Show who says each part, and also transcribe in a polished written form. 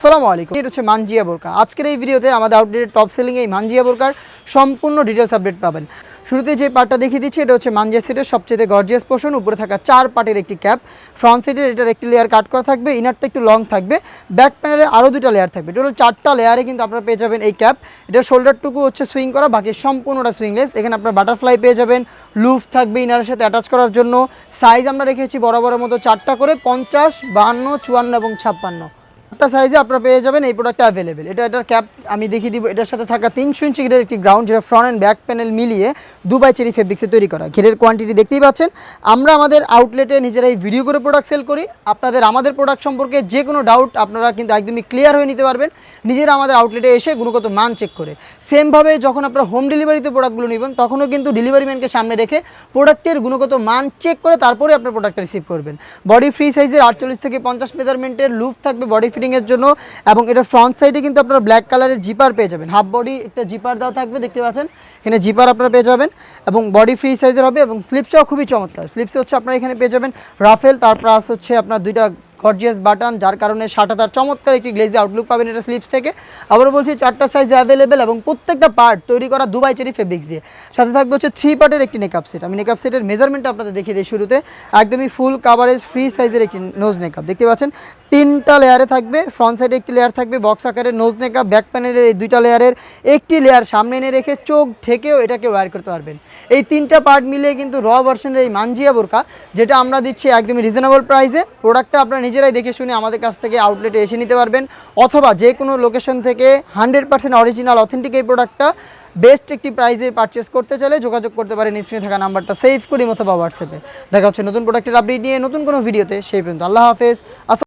Speaker 1: আসসালামু আলাইকুম। এটা হচ্ছে মানজিয়া বোরকা। আজকের এই ভিডিওতে আমাদের আউটলেটের টপ সেলিং এই মানজিয়া বোরকার সম্পূর্ণ ডিটেলস আপডেট পাবেন। শুরুতে যে পার্টটা দেখিয়ে দিচ্ছি এটা হচ্ছে মানজিয়া সেটের সবচেয়ে গর্জিয়াস পোর্শন। উপরে থাকা 4 পার্টের একটি ক্যাপ, ফ্রন্ট সাইডের এটার একটি লেয়ার কাট করা থাকবে, ইনারটা একটু লং থাকবে, ব্যাক প্যানেলে আরও 2টা লেয়ার থাকবে। টোটাল 4টা লেয়ারে কিন্তু আপনারা পেয়ে যাবেন এই ক্যাপ। এটার শোল্ডারটুকু হচ্ছে সুইং করা, বাকি সম্পূর্ণটা সুইংলেস। এখানে আপনার বাটারফ্লাই পেয়ে যাবেন, লুফ থাকবে ইনারের সাথে অ্যাটাচ করার জন্য। সাইজ আমরা রেখেছি বরাবরের মতো 4টা করে, 50, 52, 54 এবং 56 একটা সাইজে আপনারা পেয়ে যাবেন এই প্রোডাক্টটা অ্যাভেলেবেল। এটার ক্যাপ আমি দেখিয়ে দিব। এটার সাথে থাকা 300 ইঞ্চি ঘেরের একটি গ্রাউন্ড, যেটা ফ্রন্ট অ্যান্ড ব্যাক প্যানেল মিলিয়ে দুবাই চেরি ফেব্রিক্সে তৈরি করা। ঘেরের কোয়ান্টিটি দেখতেই পাচ্ছেন। আমরা আমাদের আউটলেটে নিজেরাই ভিডিও করে প্রোডাক্ট সেল করি। আপনাদের আমাদের প্রোডাক্ট সম্পর্কে যে কোনো ডাউট আপনারা কিন্তু একদমই ক্লিয়ার হয়ে নিতে পারবেন নিজেরা আমাদের আউটলেটে এসে গুণগত মান চেক করে। সেমভাবে যখন আপনারা হোম ডেলিভারিতে প্রোডাক্টগুলো নেবেন তখনও কিন্তু ডেলিভারি ম্যানকে সামনে রেখে প্রোডাক্টের গুণগত মান চেক করে তারপরে আপনার প্রোডাক্টটা রিসিভ করবেন। বডি ফ্রি সাইজের 48 থেকে 50 মেজারমেন্টের লুপ থাকবে বডি ফিটিংয়ের জন্য। এবং এটা ফ্রন্ট সাইডে কিন্তু আপনারা ব্ল্যাক কালারের জিপার পেয়ে যাবেন। হাফ বডি একটা জিপার দেওয়া থাকবে, দেখতে পাচ্ছেন এখানে জিপার আপনারা পেয়ে যাবেন। এবং বডি ফ্রি সাইজের হবে এবং স্লিপসটাও খুবই চমৎকার। স্লিপসে হচ্ছে আপনারা এখানে পেয়ে যাবেন রাফেল, তার প্লাস হচ্ছে আপনার 2টা গর্জিয়াস বাটন, যার কারণে শার্টটা তার চমৎকার একটি গ্লেজি আউটলুক পাবেন এটা স্লিপস থেকে। আবারও বলছি 4টা সাইজ অ্যাভেলেবেল এবং প্রত্যেকটা পার্ট তৈরি করা দুবাই চেরি ফেব্রিক্স দিয়ে। সাথে থাকবে হচ্ছে 3 পার্টের একটি নেকআপ সেট। আমি নেকআপ সেটের মেজারমেন্টটা আপনাদের দেখিয়ে দিই শুরুতে। একদমই ফুল কাভারেজ ফ্রি সাইজের একটি নোজ নেকআপ দেখতে পাচ্ছেন। 3টা লেয়ারে থাকবে, ফ্রন্ট সাইডে একটি লেয়ার থাকবে বক্স আকারের নোজ নেকআপ, ব্যাক প্যানেলের এই 2টা লেয়ারের একটি লেয়ার সামনে এনে রেখে চোখ ঢেকেও এটাকে ওয়্যার করতে পারবেন। এই 3টা পার্ট মিলিয়ে কিন্তু র ভার্সনের এই মানজিয়া বোরকা, যেটা আমরা দিচ্ছি একদমই রিজনেবল প্রাইসে। প্রোডাক্টটা আপনারা নিজেরাই দেখে শুনে আমাদের কাছ থেকে আউটলেটে এসে নিতে পারবেন, অথবা যে কোনো লোকেশন থেকে 100% অরিজিনাল অথেন্টিক এই প্রোডাক্টটা বেস্ট একটি প্রাইসে পারচেস করতে চাইলে যোগাযোগ করতে পারেন স্ক্রিনে থাকা নাম্বারটা সেভ করি অথবা হোয়াটসঅ্যাপে। দেখা হচ্ছে নতুন প্রোডাক্টের আপডেট নিয়ে নতুন কোনো ভিডিওতে। সেই পর্যন্ত আল্লাহ হাফেজ।